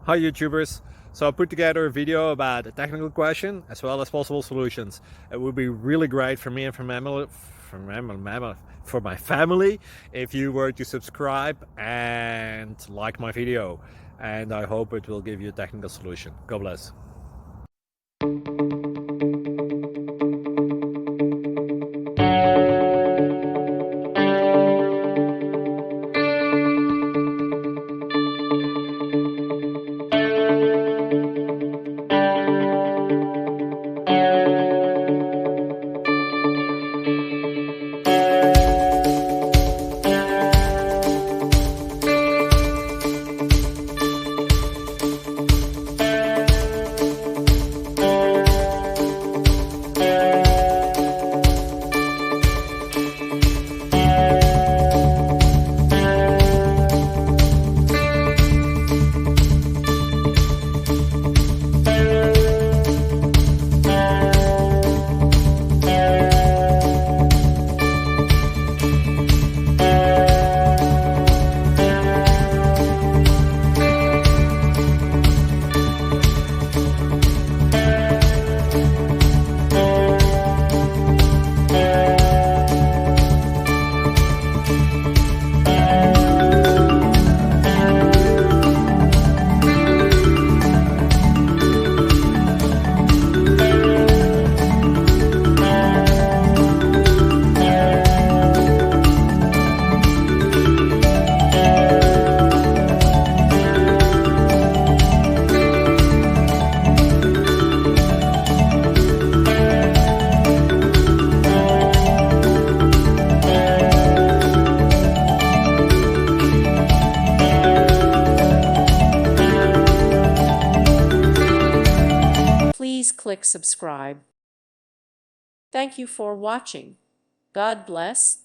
Hi YouTubers! So I put together a video about a technical question as well as possible solutions. It would be really great for me and for my family if you were to subscribe and like my video, and I hope it will give you a technical solution. God bless. Please click subscribe. Thank you for watching. God bless.